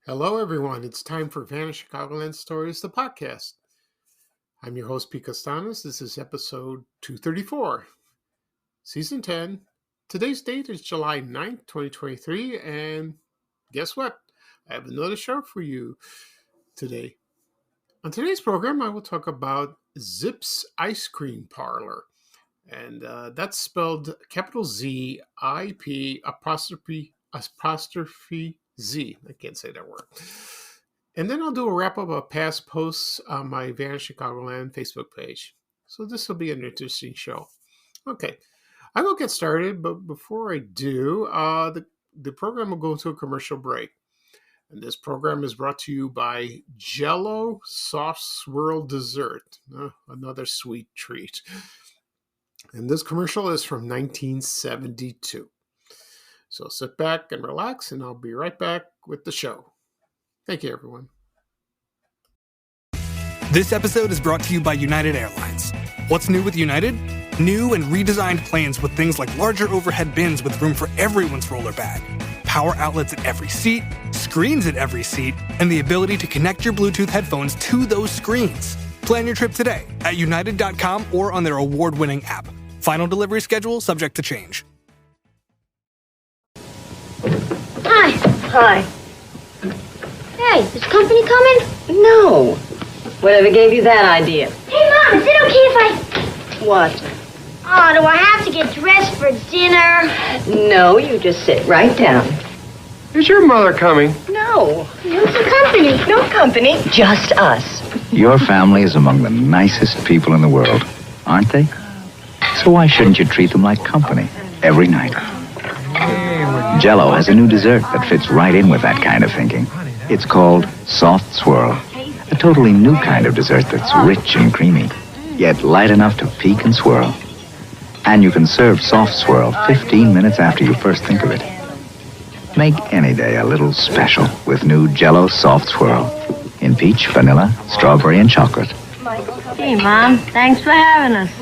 Hello, everyone. It's time for Chicagoland Stories, the podcast. I'm your host, Pete Costanas. This is episode 234, season 10. Today's date is July 9th, 2023. And guess what? I have another show for you today. On today's program, I will talk about Zip's Ice Cream Parlor. And that's spelled capital Z, I-P, apostrophe Z. I can't say that word. And then I'll do a wrap-up of past posts on my Chicagoland Facebook page. So this will be an interesting show. Okay, I will get started, but before I do, the program will go to a commercial break. And this program is brought to you by Jell-O Soft Swirl Dessert, another sweet treat. And this commercial is from 1972. So sit back and relax, and I'll be right back with the show. Thank you, everyone. This episode is brought to you by United Airlines. What's new with United? New and redesigned planes with things like larger overhead bins with room for everyone's roller bag, power outlets at every seat, screens at every seat, and the ability to connect your Bluetooth headphones to those screens. Plan your trip today at united.com or on their award-winning app. Final delivery schedule subject to change. Hi. Hi. Hey, is company coming? No. Whatever gave you that idea? Hey, Mom, is it okay if I... What? Oh, do I have to get dressed for dinner? No, you just sit right down. Is your mother coming? No. Who's the company? No company, just us. Your family is among the nicest people in the world, aren't they? So why shouldn't you treat them like company every night? Jell-O has a new dessert that fits right in with that kind of thinking. It's called Soft Swirl, a totally new kind of dessert that's rich and creamy, yet light enough to peak and swirl. And you can serve Soft Swirl 15 minutes after you first think of it. Make any day a little special with new Jell-O Soft Swirl in peach, vanilla, strawberry, and chocolate. Hey, Mom, thanks for having us.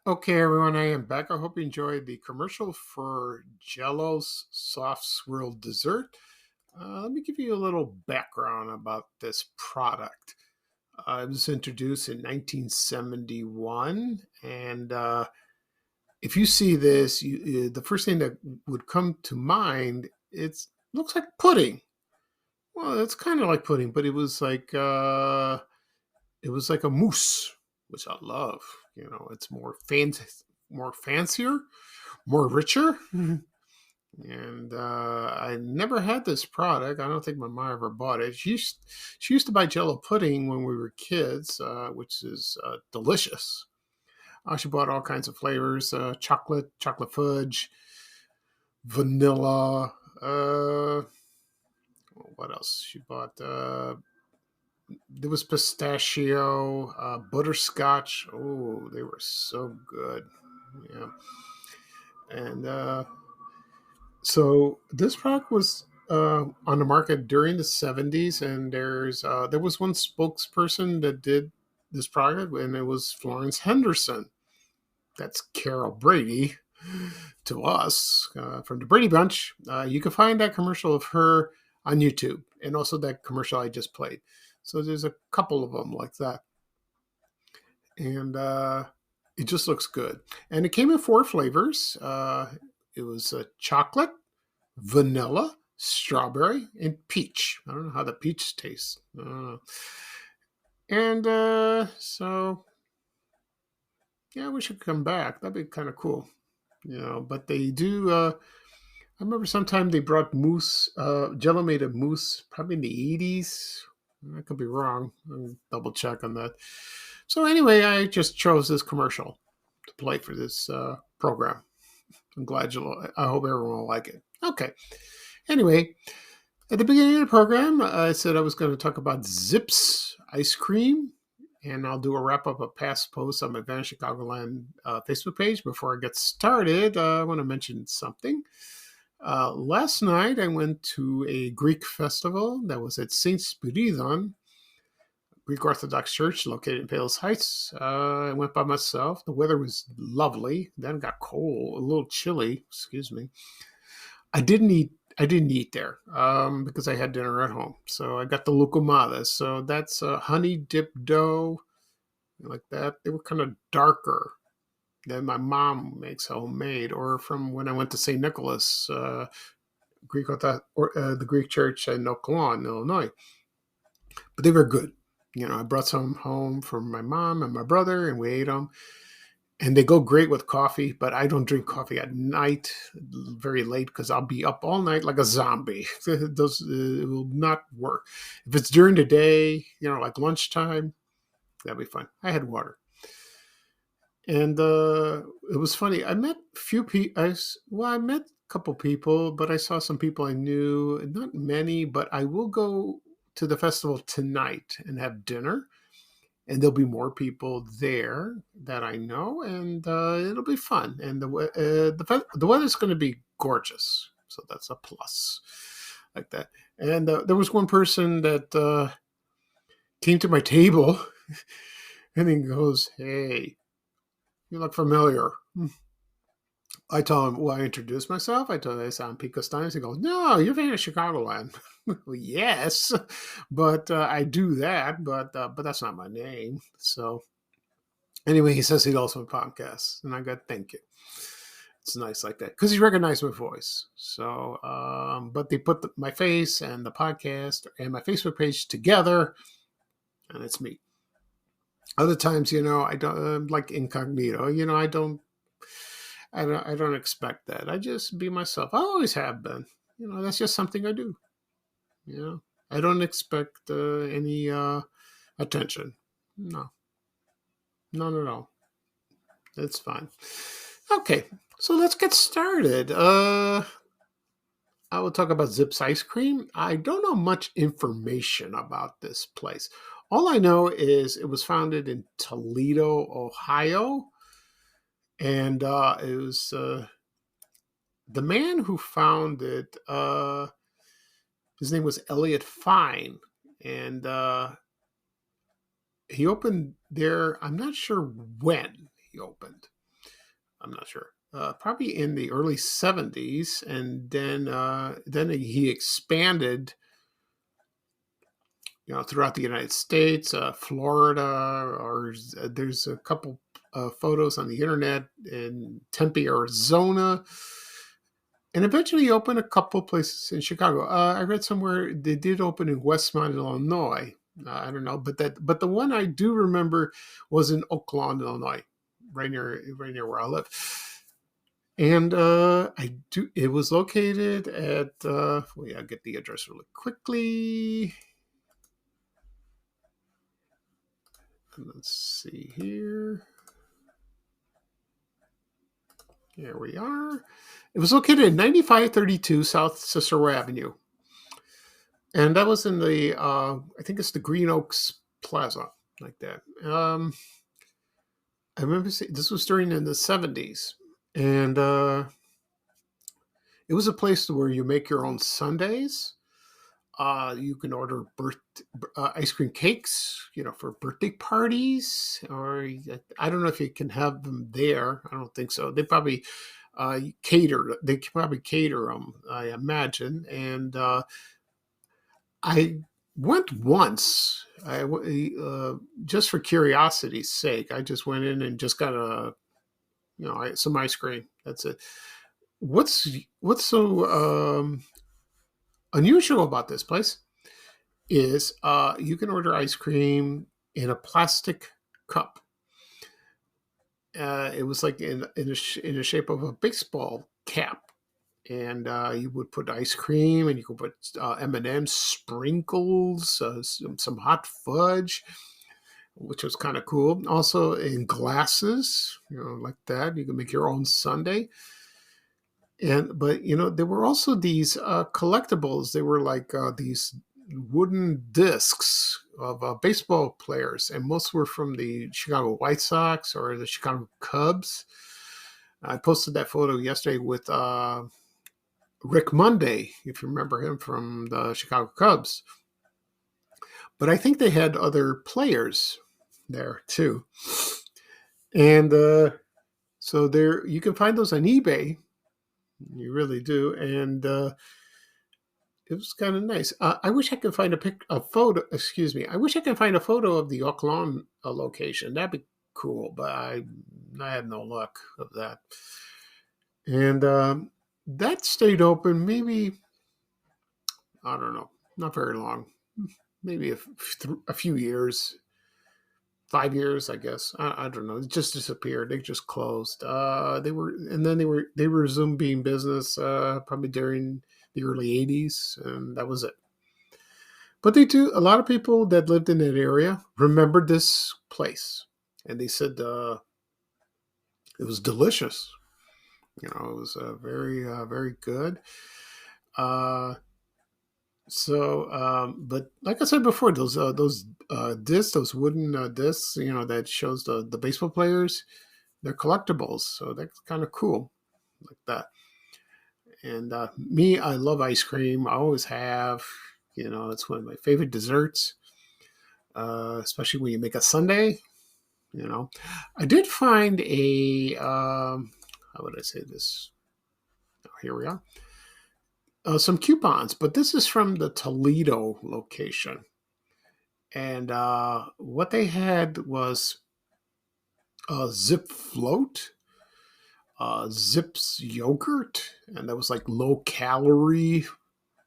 Okay, everyone, I am back. I hope you enjoyed the commercial for Jell-O's Soft Swirl Dessert. Let me give you a little background about this product. It was introduced in 1971, and if you see this, the first thing that would come to mind, it looks like pudding. Well, it's kind of like pudding, but it was like a mousse, which I love. You know, it's more fancier, more richer. And I never had this product. I don't think my mom ever bought it. She used to buy Jell-O pudding when we were kids, which is delicious. She bought all kinds of flavors: chocolate fudge, vanilla. What else? She bought. There was pistachio, butterscotch. Oh, they were so good. Yeah, and. So this product was on the market during the 70s, and there was one spokesperson that did this product, and it was Florence Henderson. That's Carol Brady to us from the Brady Bunch. You can find that commercial of her on YouTube, and also that commercial I just played. So there's a couple of them like that. And it just looks good. And it came in 4 flavors. It was chocolate, vanilla, strawberry, and peach. I don't know how the peach tastes. So, yeah, we should come back. That'd be kind of cool. But they do. I remember sometime they brought mousse. Jell-O made a mousse probably in the 80s I could be wrong. I'll double check on that. So anyway, I just chose this commercial to play for this program. I'm glad I hope everyone will like it. Okay. Anyway, at the beginning of the program, I said I was going to talk about Zips ice cream, and I'll do a wrap up of past posts on my Vanish Chicagoland Facebook page. Before I get started, I want to mention something. Last night, I went to a Greek festival that was at St. Spiridon, Greek Orthodox Church located in Palos Heights. I went by myself. The weather was lovely. Then it got cold, a little chilly. Excuse me. I didn't eat there because I had dinner at home. So I got the lucumades. So that's honey dipped dough like that. They were kind of darker than my mom makes homemade, or from when I went to St. Nicholas, the Greek church in Chicagoland, Illinois. But they were good. I brought some home from my mom and my brother, and we ate them. And they go great with coffee, but I don't drink coffee at night very late because I'll be up all night like a zombie. It will not work. If it's during the day, like lunchtime, that'll be fine. I had water. And it was funny. I met few people. I met a couple people, but I saw some people I knew. Not many, but I will go to the festival tonight and have dinner. And there'll be more people there that I know, and it'll be fun. And the weather's going to be gorgeous, so that's a plus, like that. And there was one person that came to my table, and he goes, "Hey, you look familiar." I tell him, I introduce myself. I tell him I sound Pico Steins. He goes, "No, you're from Chicagoland." Well, yes, but I do that, but that's not my name. So anyway, he says he also podcasts, and I got thank you. It's nice like that because he recognized my voice. So, but they put my face and the podcast and my Facebook page together, and it's me. Other times, I don't like incognito. I don't expect that. I just be myself. I always have been. That's just something I do. I don't expect any attention. No, none at all. It's fine. Okay, so let's get started. I will talk about Zips ice cream. I don't know much information about this place. All I know is it was founded in Toledo, Ohio. And it was the man who founded, his name was Elliot Fine. And he opened there. I'm not sure when he opened. I'm not sure. Probably in the early 70s. And then he expanded throughout the United States, Florida, or there's a couple photos on the internet in Tempe, Arizona, and eventually opened a couple places in Chicago. I read somewhere they did open in Westmont, Illinois. I don't know, but the one I do remember was in Oakland, Illinois, right near where I live. And it was located at, I'll get the address really quickly. Let's see here. Here we are. It was located at 9532 South Cicero Avenue. And that was in the, I think it's the Green Oaks Plaza, like that. I remember this was during in the 70s. And it was a place where you make your own sundaes. You can order ice cream cakes, for birthday parties, or I don't know if you can have them there. I don't think so. They probably cater. They probably cater them, I imagine. And I went once. Just for curiosity's sake. I just went in and just got some ice cream. That's it. What's so unusual about this place is you can order ice cream in a plastic cup. It was like in the shape of a baseball cap, and you would put ice cream, and you could put M&M's, sprinkles, some hot fudge, which was kind of cool. Also in glasses, like that. You can make your own sundae. But there were also these collectibles. They were like these wooden discs of baseball players, and most were from the Chicago White Sox or the Chicago Cubs. I posted that photo yesterday with Rick Monday, if you remember him from the Chicago Cubs. But I think they had other players there too. And so there, you can find those on eBay. You really do. And it was kind of nice. I wish I could find a photo. Excuse me. I wish I could find a photo of the Oak Lawn location. That'd be cool. But I had no luck of that. And that stayed open maybe, I don't know, not very long. Maybe a few years. 5 years, I guess. I don't know. It just disappeared. They just closed. They resumed being business probably during the early 80s, and that was it. But a lot of people that lived in that area remembered this place, and they said it was delicious. It was very, very good. But like I said before, those discs, those wooden discs, that shows the baseball players, they're collectibles. So that's kind of cool, like that. And me, I love ice cream. I always have. It's one of my favorite desserts, especially when you make a sundae. I did find how would I say this? Oh, here we are. Some coupons, but this is from the Toledo location. And what they had was Zip Float, Zips yogurt, and that was like low calorie,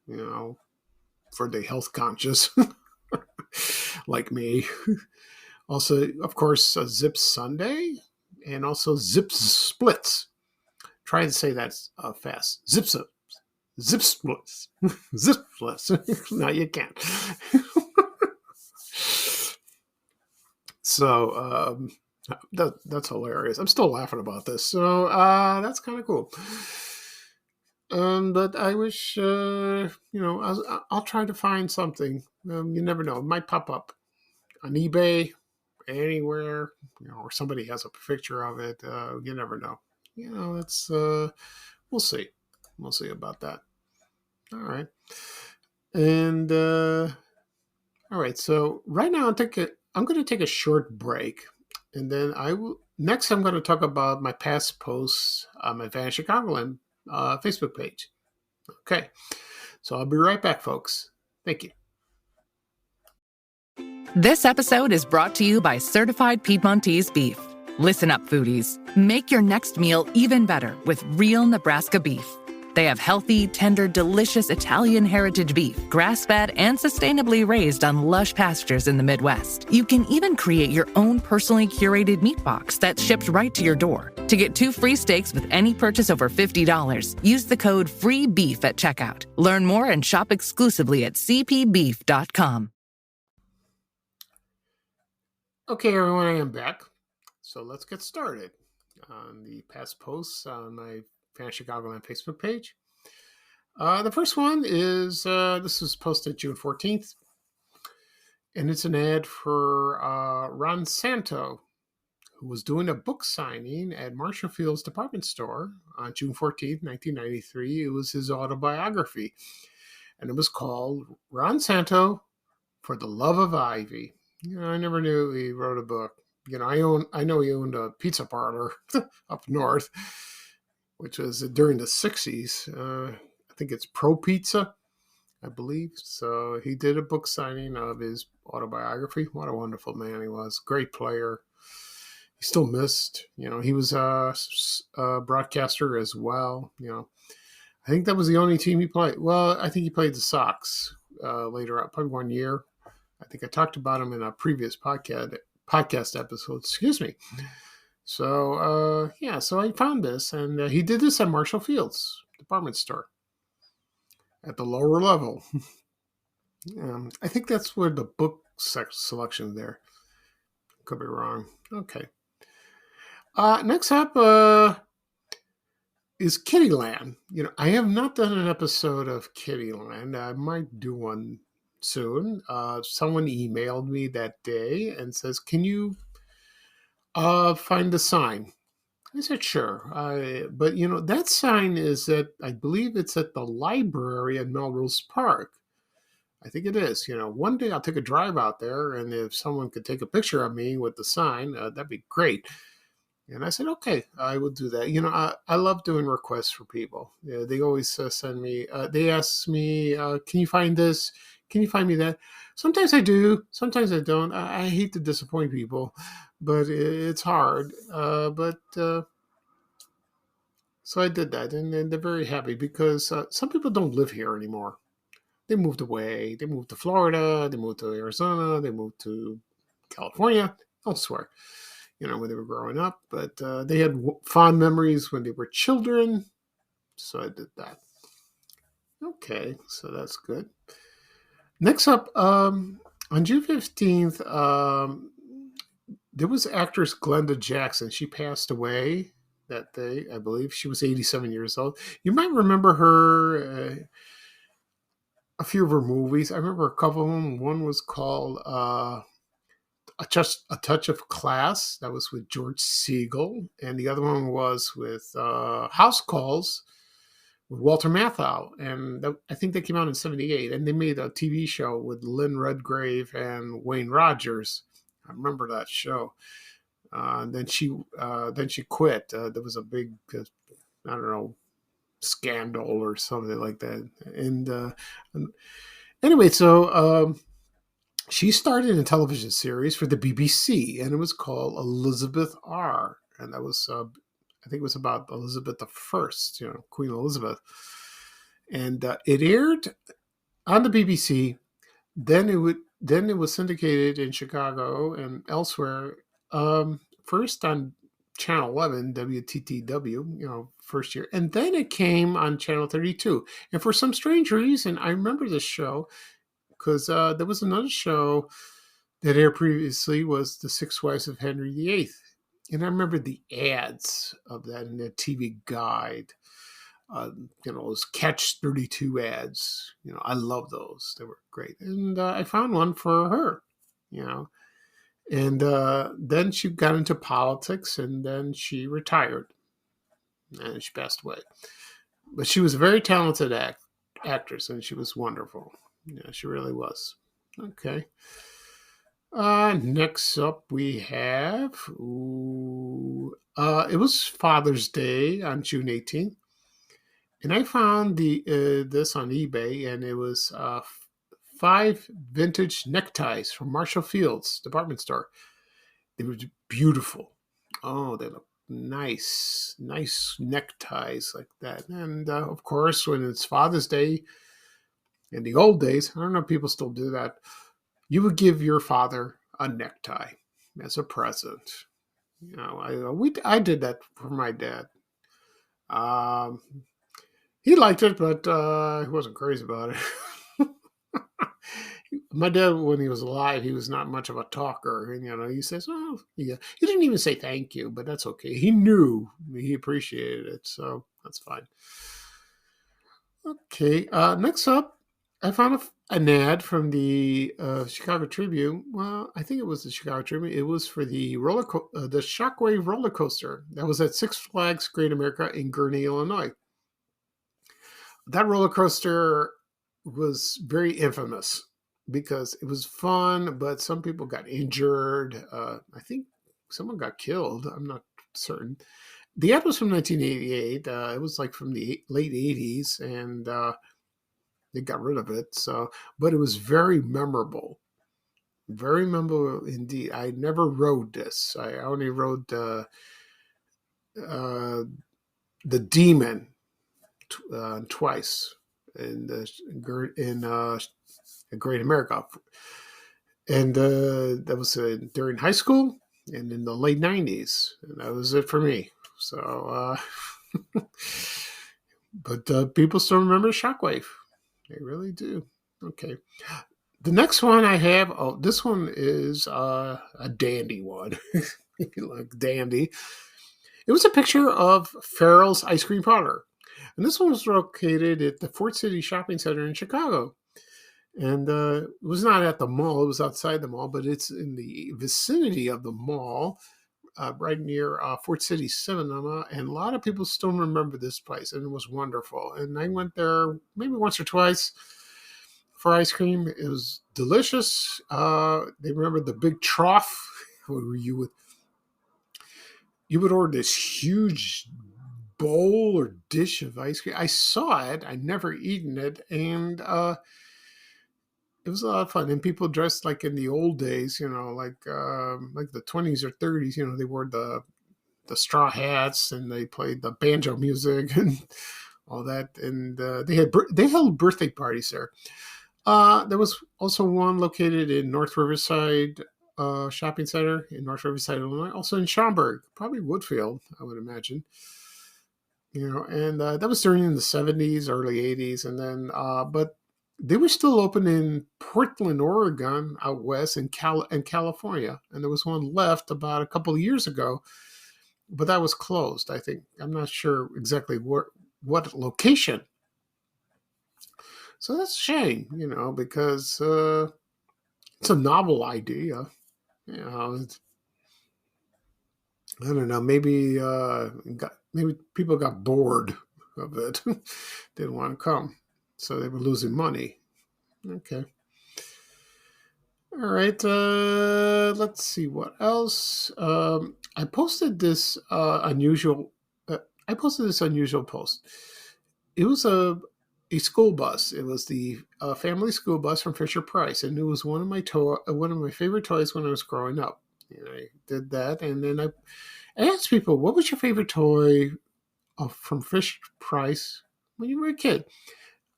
for the health conscious like me. Also, of course, Zips Sunday, and also Zips Splits. Try to say that fast. Zips up. Zip splits. Zip splits. No, you can't. So that's hilarious. I'm still laughing about this. So that's kind of cool. But I wish, I'll try to find something. You never know. It might pop up on eBay, anywhere, or somebody has a picture of it. You never know. That's, we'll see. We'll see about that. All right. And, all right. So right now I'm going to take a short break, and then next I'm going to talk about my past posts on my Vanish Chicagoland Facebook page. Okay. So I'll be right back, folks. Thank you. This episode is brought to you by Certified Piedmontese Beef. Listen up, foodies. Make your next meal even better with real Nebraska beef. They have healthy, tender, delicious Italian heritage beef, grass-fed and sustainably raised on lush pastures in the Midwest. You can even create your own personally curated meat box that's shipped right to your door. To get 2 free steaks with any purchase over $50, use the code FREEBEEF at checkout. Learn more and shop exclusively at cpbeef.com. Okay, everyone, I am back. So let's get started on the past posts on my Vanish Chicagoland Facebook page. The first one is, this was posted June 14th, and it's an ad for Ron Santo, who was doing a book signing at Marshall Field's department store on June 14th, 1993. It was his autobiography, and it was called Ron Santo for the Love of Ivy. I never knew he wrote a book. I know he owned a pizza parlor up north, which was during the 60s. I think it's Pro Pizza, I believe. So he did a book signing of his autobiography. What a wonderful man he was. Great player. He's still missed. He was a broadcaster as well. I think that was the only team he played. Well, I think he played the Sox later on, probably 1 year. I think I talked about him in a previous podcast episode. Excuse me. So, so I found this, and he did this at Marshall Field's department store at the lower level. I think that's where the book selection there. Could be wrong. Okay. Next up is Kittyland. I have not done an episode of Kittyland. I might do one soon. Someone emailed me that day and says, "Can you find the sign?" I said, "Sure." But that sign is I believe it's at the library at Melrose Park. I think it is. One day I'll take a drive out there, and if someone could take a picture of me with the sign, that'd be great. And I said, okay, I will do that. I love doing requests for people. They always send me, they ask me, can you find this? Can you find me that? Sometimes I do. Sometimes I don't. I hate to disappoint people, but it's hard. So I did that, and they're very happy because some people don't live here anymore. They moved away. They moved to Florida. They moved to Arizona. They moved to California, elsewhere, when they were growing up. But they had fond memories when they were children. So I did that. Okay, so that's good. Next up, on June 15th, there was actress Glenda Jackson. She passed away that day, I believe. She was 87 years old. You might remember her, a few of her movies. I remember a couple of them. One was called A Touch of Class. That was with George Segal. And the other one was with House Calls with Walter Matthau. And I think they came out in 78. And they made a TV show with Lynn Redgrave and Wayne Rogers. I remember that show. Then she quit. There was a big, I don't know, scandal or something like that. And anyway, so she started a television series for the BBC, and it was called Elizabeth R. And that was, I think it was about Elizabeth I, Queen Elizabeth. And it aired on the BBC. Then it was syndicated in Chicago and elsewhere. First on Channel 11, WTTW, first year. And then it came on Channel 32. And for some strange reason, I remember this show because there was another show that aired previously was The Six Wives of Henry VIII. And I remember the ads of that in the TV guide. Those Catch 32 ads. I love those. They were great. And I found one for her, And then she got into politics, and then she retired. And she passed away. But she was a very talented actress, and she was wonderful. Yeah, she really was. Okay. Next up, we have... it was Father's Day on June 18th. And I found this on eBay, and it was 5 vintage neckties from Marshall Field's department store. They were beautiful. Oh, they look nice neckties like that. And of course, when it's Father's Day, in the old days, I don't know if people still do that, you would give your father a necktie as a present. I did that for my dad. He liked it, but he wasn't crazy about it. My dad, when he was alive, he was not much of a talker. And, he says, oh, yeah. He didn't even say thank you, but that's okay. He knew he appreciated it, so that's fine. Okay, next up, I found an ad from the Chicago Tribune. Well, I think it was the Chicago Tribune. It was for the the Shockwave roller coaster that was at Six Flags Great America in Gurnee, Illinois. That roller coaster was very infamous because it was fun, but some people got injured. I think someone got killed. I'm not certain. The ad was from 1988. It was like from the late 80s, and they got rid of it. But it was very memorable. Very memorable indeed. I never rode this. I only rode the Demon twice in Great America, and that was during high school and in the late 90s, and that was it for me. So But people still remember Shockwave. They really do. Okay. The next one I have, this one is a dandy one. Like dandy. It was a picture of Farrell's Ice Cream Parlor. And this one was located at the Fort City Shopping Center in Chicago. And it was not at the mall, it was outside the mall, but it's in the vicinity of the mall, right near Fort City Cinema. And a lot of people still remember this place, and it was wonderful. And I went there maybe once or twice for ice cream. It was delicious. They remember the big trough where you would order this huge bowl or dish of ice cream. I saw it. I never eaten it, and it was a lot of fun. And people dressed like in the old days, like the 20s or 30s. They wore the straw hats and they played the banjo music and all that. And they held birthday parties there. There was also one located in North Riverside Shopping Center in North Riverside, Illinois. Also in Schaumburg, probably Woodfield, I would imagine. And that was during the 70s, early 80s. And then, but they were still open in Portland, Oregon, out west, and California. And there was one left about a couple of years ago, but that was closed, I think. I'm not sure exactly what location. So that's a shame, because it's a novel idea. I don't know. Maybe maybe people got bored of it, didn't want to come, so they were losing money. Okay. All right. Let's see what else. I posted this unusual. I posted this unusual post. It was a school bus. It was the family school bus from Fisher Price, and it was one of my favorite toys when I was growing up. And I did that, and then I asked people, "What was your favorite toy from Fisher Price when you were a kid?"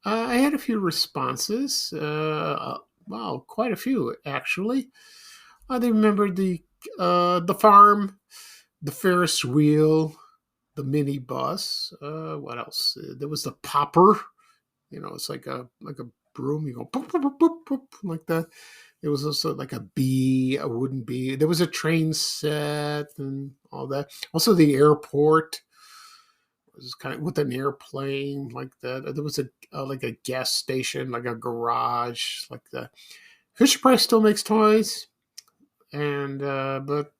I had a few responses. Wow, quite a few actually. They remembered the farm, the Ferris wheel, the mini bus. What else? There was the popper. It's like a broom. You go boop, boop, boop, boop, boop, like that. There was also like a bee, a wooden bee. There was a train set and all that. Also the airport. It was kind of with an airplane like that. There was like a gas station, like a garage, like that. Fisher Price still makes toys, and but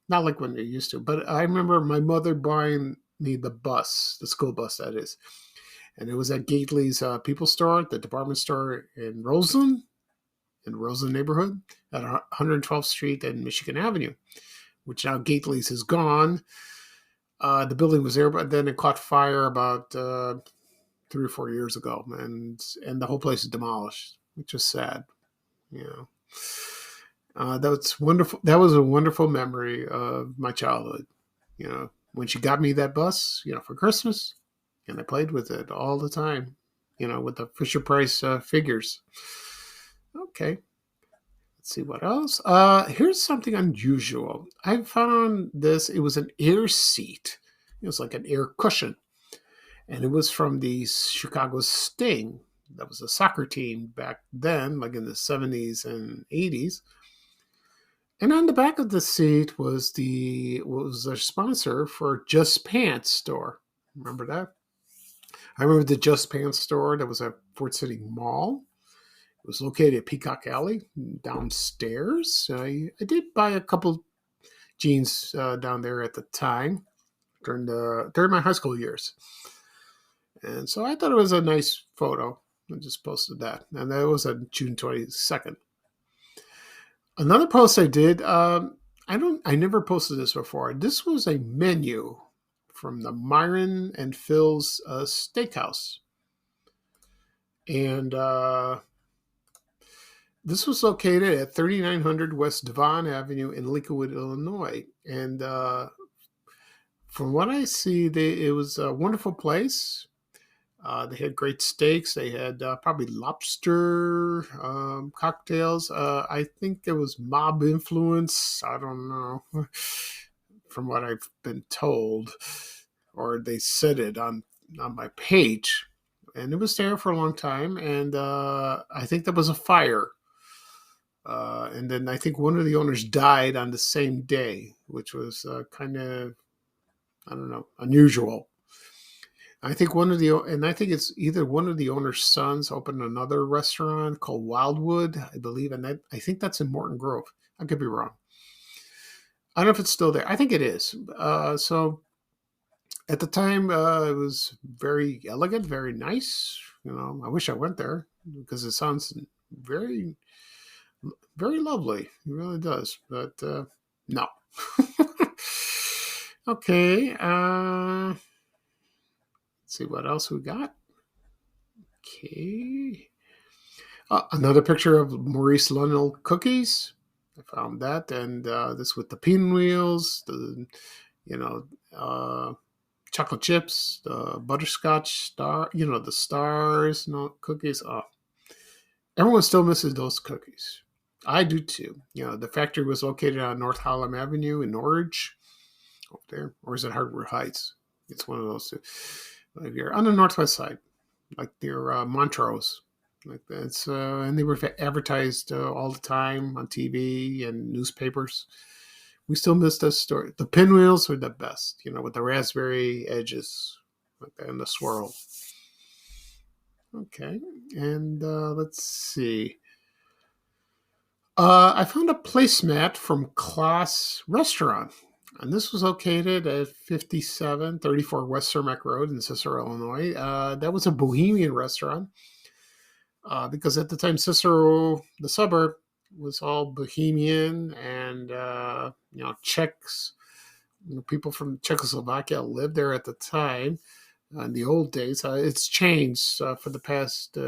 not like when they used to. But I remember my mother buying me the bus, the school bus, that is. And it was at Gately's People Store, the department store in Roseland neighborhood, at 112th Street and Michigan Avenue, which now Gately's is gone. The building was there, but then it caught fire about 3 or 4 years ago, and the whole place is demolished, which is sad. That's wonderful. That was a wonderful memory of my childhood. When she got me that bus, for Christmas, and I played with it all the time. With the Fisher Price figures. Okay. Let's see what else. Here's something unusual. I found this. It was an air seat. It was like an air cushion. And it was from the Chicago Sting. That was a soccer team back then, like in the 70s and 80s. And on the back of the seat was a sponsor for Just Pants store. Remember that? I remember the Just Pants store that was at Fort City Mall. It was located at Peacock Alley downstairs. I did buy a couple jeans down there at the time during my high school years. And so I thought it was a nice photo. I just posted that. And that was on June 22nd. Another post I did, I never posted this before. This was a menu from the Myron and Phil's Steakhouse. And this was located at 3900 West Devon Avenue in Lakewood, Illinois. And from what I see, it was a wonderful place. They had great steaks. They had probably lobster cocktails. I think there was mob influence. I don't know, from what I've been told, or they said it on on my page, and it was there for a long time. And I think there was a fire. And then I think one of the owners died on the same day, which was kind of, I don't know, unusual. I think I think it's either one of the owner's sons opened another restaurant called Wildwood, I believe, and I think that's in Morton Grove. I could be wrong. I don't know if it's still there. I think it is. So at the time, it was very elegant, very nice. I wish I went there because it sounds very, very lovely. It really does. But no. Okay. Let's see what else we got. Okay. Another picture of Maurice Lionel cookies. I found that, and this with the pinwheels, you know, uh, chocolate chips, the butterscotch star, the stars, cookies. Oh, everyone still misses those cookies. I do too. The factory was located on North Harlem Avenue in Norridge, over there, or is it Hardwood Heights? It's one of those two. If you're on the northwest side, like near Montrose, like that. And they were advertised all the time on TV and newspapers. We still miss this story. The pinwheels were the best, with the raspberry edges like that, and the swirl. Okay, and let's see. I found a placemat from Class Restaurant, and this was located at 5734 West Cermak Road in Cicero, Illinois. That was a bohemian restaurant because at the time Cicero, the suburb, was all bohemian, and Czechs, people from Czechoslovakia lived there at the time. In the old days, it's changed for the past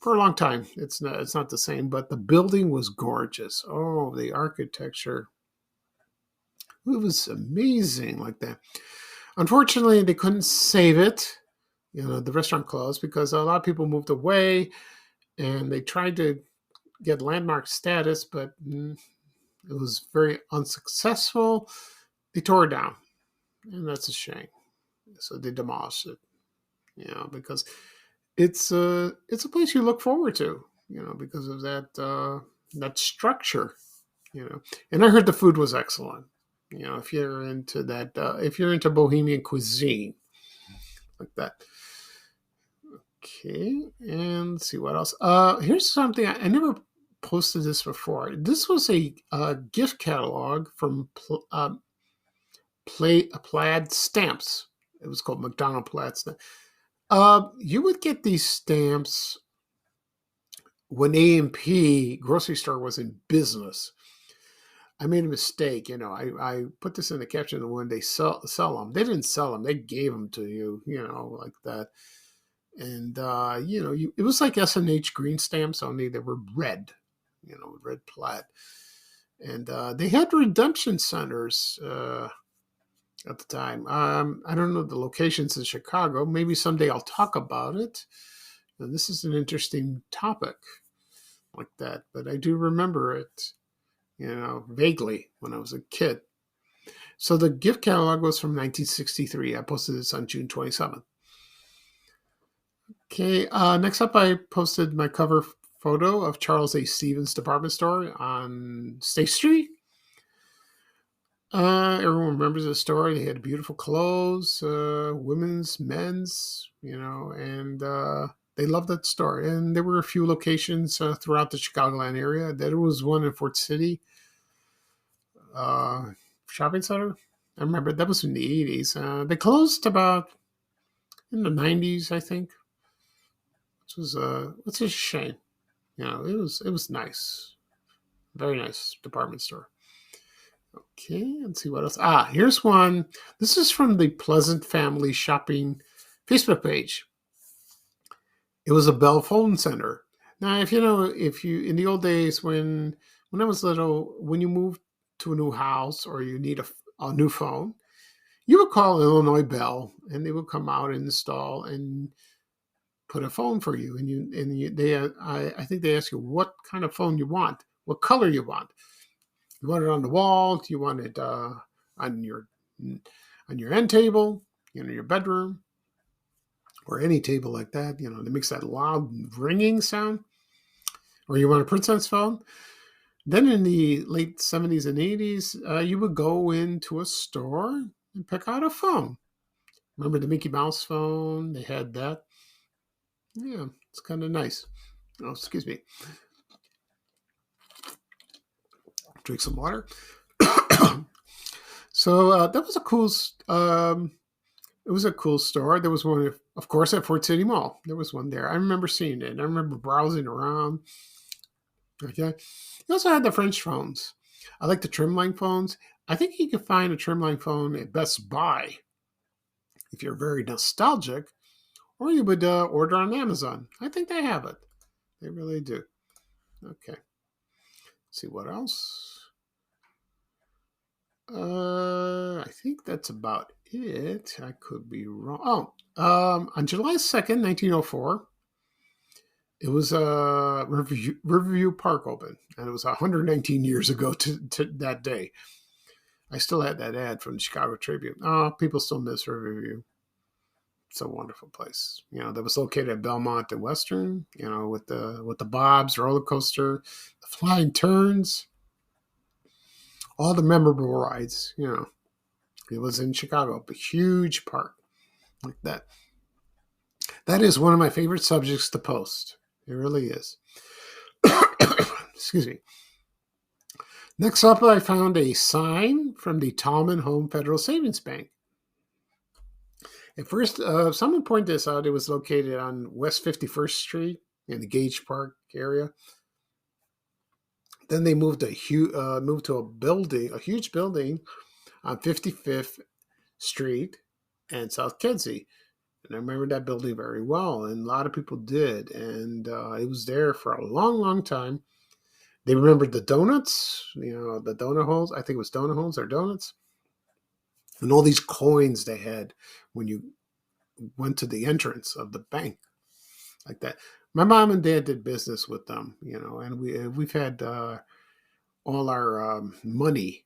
for a long time. It's not the same, but the building was gorgeous. Oh, the architecture, it was amazing like that. Unfortunately, they couldn't save it. The restaurant closed because a lot of people moved away, and they tried to get landmark status, but it was very unsuccessful. They tore it down, and that's a shame. So they demolished it, because it's a place you look forward to, because of that structure, And I heard the food was excellent. If you're into that, if you're into Bohemian cuisine, like that. Okay, and let's see what else. Here's something I never posted this before. This was a gift catalog from Plaid Stamps. It was called McDonald Plaid Stamps. You would get these stamps when A&P grocery store was in business. I made a mistake. I put this in the caption when they sell them. They didn't sell them. They gave them to you, like that. And, it was like S&H green stamps, only they were red, red plaid. And they had redemption centers at the time. I don't know the locations in Chicago. Maybe someday I'll talk about it. And this is an interesting topic like that. But I do remember it, vaguely when I was a kid. So the gift catalog was from 1963. I posted this on June 27th. Okay, next up, I posted my cover photo of Charles A. Stevens Department Store on State Street. Everyone remembers the store. They had beautiful clothes, women's, men's, and they loved that store. And there were a few locations throughout the Chicagoland area. There was one in Fort City shopping center. I remember that was in the 80s. They closed about in the 90s, I think. It's a shame. It was nice. Very nice department store. Okay, let's see what else. Here's one. This is from the Pleasant Family Shopping Facebook page. It was a Bell Phone Center. Now, if you in the old days when I was little, when you moved to a new house or you need a new phone, you would call Illinois Bell, and they would come out and install and put a phone for you. I think they ask you what kind of phone you want, what color you want. You want it on the wall? Do you want it on your end table? Your bedroom? or any table like that, that makes that loud ringing sound, or you want a princess phone. Then in the late 70s and 80s, you would go into a store and pick out a phone. Remember the Mickey Mouse phone? They had that. Yeah, it's kind of nice. Oh, excuse me. Drink some water. So that was a cool. It was a cool store. There was one, of course, at Fort City Mall. There was one there. I remember seeing it. I remember browsing around. Okay. He also had the French phones. I like the trimline phones. I think you can find a trimline phone at Best Buy if you're very nostalgic, or you would order on Amazon. I think they have it. They really do. Okay. Let's see what else. I think that's about it. I could be wrong. Oh, on July 2nd, 1904, it was Riverview Park open, and it was 119 years ago to that day. I still had that ad from the Chicago Tribune. Oh, people still miss Riverview. It's a wonderful place. That was located at Belmont and Western. With the Bob's roller coaster, the flying turns, all the memorable rides. It was in Chicago, a huge park like that. That is one of my favorite subjects to post. It really is. Excuse me. Next up, I found a sign from the Tallman Home Federal Savings Bank. At first, someone pointed this out. It was located on West 51st Street in the Gage Park area. Then they moved to a huge building on 55th Street and South Kedzie. And I remember that building very well, and a lot of people did. And it was there for a long, long time. They remembered the donuts, the donut holes. I think it was donut holes or donuts. And all these coins they had when you went to the entrance of the bank, like that. My mom and dad did business with them, and we've had all our money,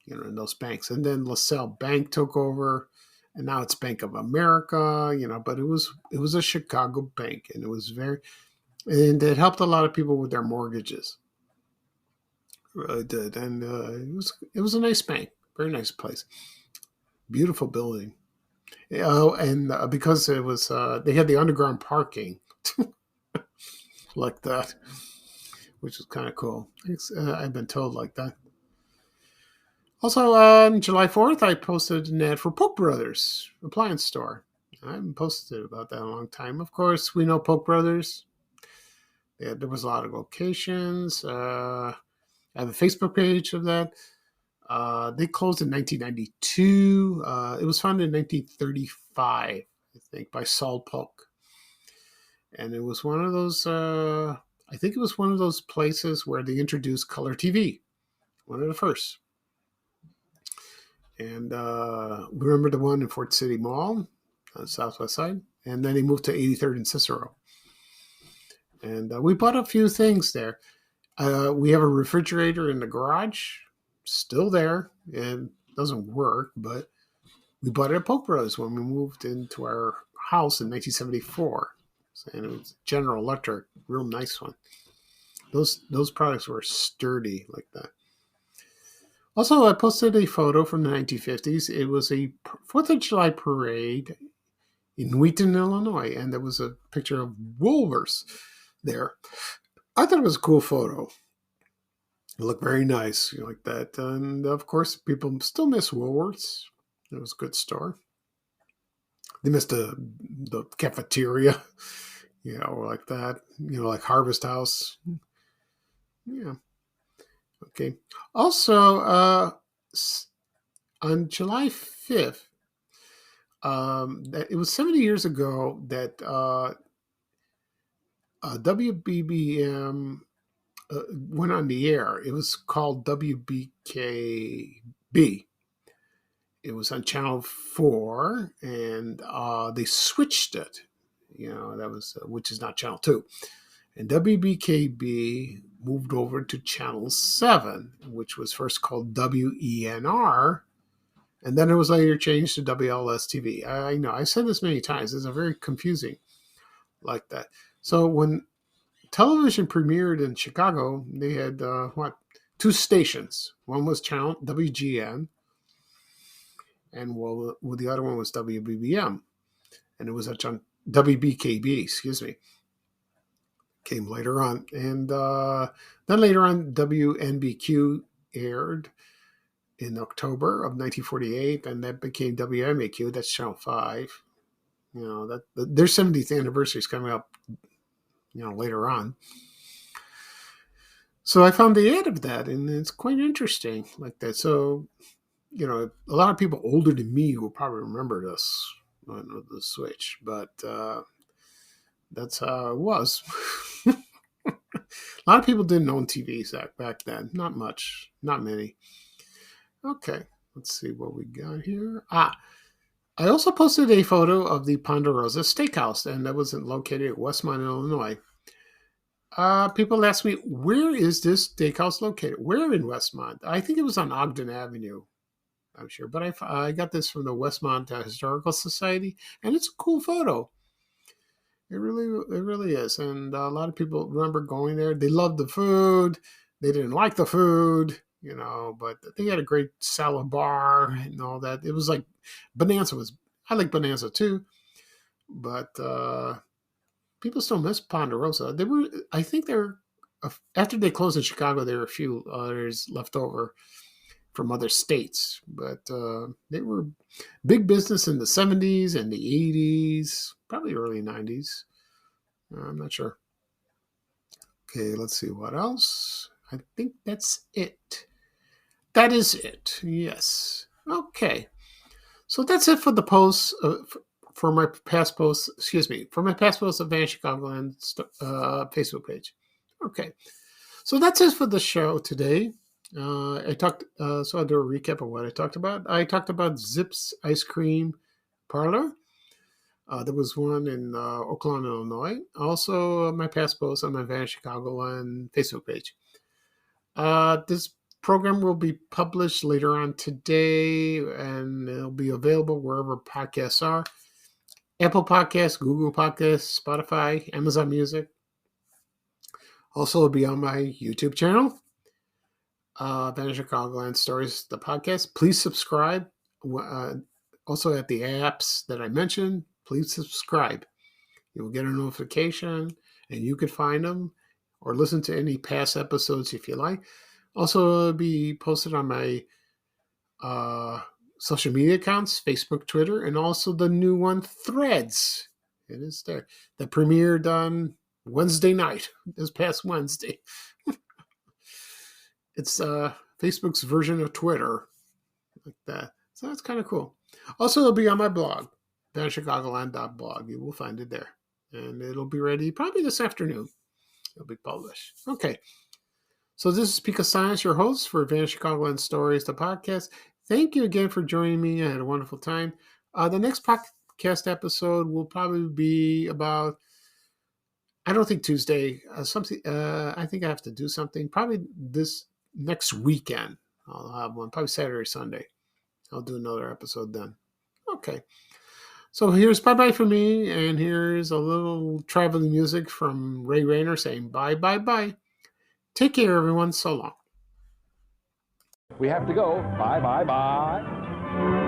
in those banks. And then LaSalle Bank took over, and now it's Bank of America, but it was a Chicago bank, and and it helped a lot of people with their mortgages. It really did. And it was a nice bank, very nice place. Beautiful building. And because it was, they had the underground parking like that, which was kind of cool. I've been told like that. Also, on July 4th, I posted an ad for Polk Brothers appliance store. I haven't posted about that in a long time. Of course, we know Polk Brothers. There was a lot of locations. I have a Facebook page of that. They closed in 1992. It was founded in 1935, I think, by Saul Polk. And it was one of those, I think it was one of those places where they introduced color TV. One of the first. And remember the one in Fort City Mall, on the southwest side? And then he moved to 83rd and Cicero. And we bought a few things there. We have a refrigerator in the garage, still there, and doesn't work, but we bought it at Polk Brothers when we moved into our house in 1974. And it was General Electric, real nice one. Those products were sturdy like that. Also, I posted a photo from the 1950s. It was a 4th of July parade in Wheaton, Illinois, and there was a picture of Woolworths there. I thought it was a cool photo. It looked very nice like that. And, of course, people still miss Woolworths. It was a good store. They missed the cafeteria, like that, like Harvest House. Yeah. Okay. Also, on July 5th, it was 70 years ago that WBBM went on the air. It was called WBKB. It was on Channel 4, and they switched it. That was which is not Channel 2. And WBKB moved over to Channel 7, which was first called WENR, And then it was later changed to WLS TV. I know, I said this many times. It's a very confusing like that. So when television premiered in Chicago, they had, two stations. One was channel WGN, and the other one was WBBM. And it was on WBKB, excuse me. Came later on. And then later on, WNBQ aired in October of 1948, and that became WMAQ. That's Channel 5. That their 70th anniversary is coming up, later on. So I found the ad of that, and it's quite interesting like that. So, a lot of people older than me will probably remember this, the switch, but that's how it was. A lot of people didn't own TVs back then. Not much. Not many. Okay. Let's see what we got here. I also posted a photo of the Ponderosa Steakhouse, and that was located at Westmont, Illinois. People ask me, where is this steakhouse located? Where in Westmont? I think it was on Ogden Avenue, I'm sure. But I got this from the Westmont Historical Society, and it's a cool photo. It really is. And a lot of people remember going there. They loved the food. They didn't like the food, but they had a great salad bar and all that. It was like I like Bonanza too, but people still miss Ponderosa. I think after they closed in Chicago, there were a few others left over from other states, but they were big business in the 70s and the 80s, probably early 90s. I'm not sure. Okay, let's see what else. I think that's it. That is it. Yes. Okay. So that's it for the posts. For my past posts, for my past posts of Van Chicagoland Facebook page. Okay. So that's it for the show today. So I'll do a recap of what I talked about. I talked about Zips Ice Cream Parlor. There was one in Oakland, Illinois. Also, my past posts on my Van Chicagoland Facebook page. This program will be published later on today, and it'll be available wherever podcasts are. Apple Podcasts, Google Podcasts, Spotify, Amazon Music. Also, it'll be on my YouTube channel, Van Chicagoland Stories, the podcast. Please subscribe. Also, at the apps that I mentioned, please subscribe. You will get a notification, and you can find them or listen to any past episodes if you like. Also, it'll be posted on my social media accounts, Facebook, Twitter, and also the new one, Threads. It is there. That premiered on Wednesday night, this past Wednesday. It's Facebook's version of Twitter, like that. So that's kind of cool. Also, it'll be on my blog, vanchicagoland.blog. You will find it there. And it'll be ready probably this afternoon. It'll be published. Okay. So this is Pika Science, your host for Van Chicagoland Stories, the podcast. Thank you again for joining me. I had a wonderful time. The next podcast episode will probably be about, I don't think Tuesday, something. I think I have to do something. Probably this next weekend. I'll have one, probably Saturday or Sunday. I'll do another episode then. Okay. So here's bye-bye for me, and here's a little traveling music from Ray Rayner saying bye, bye, bye. Take care, everyone. So long. We have to go. Bye, bye, bye.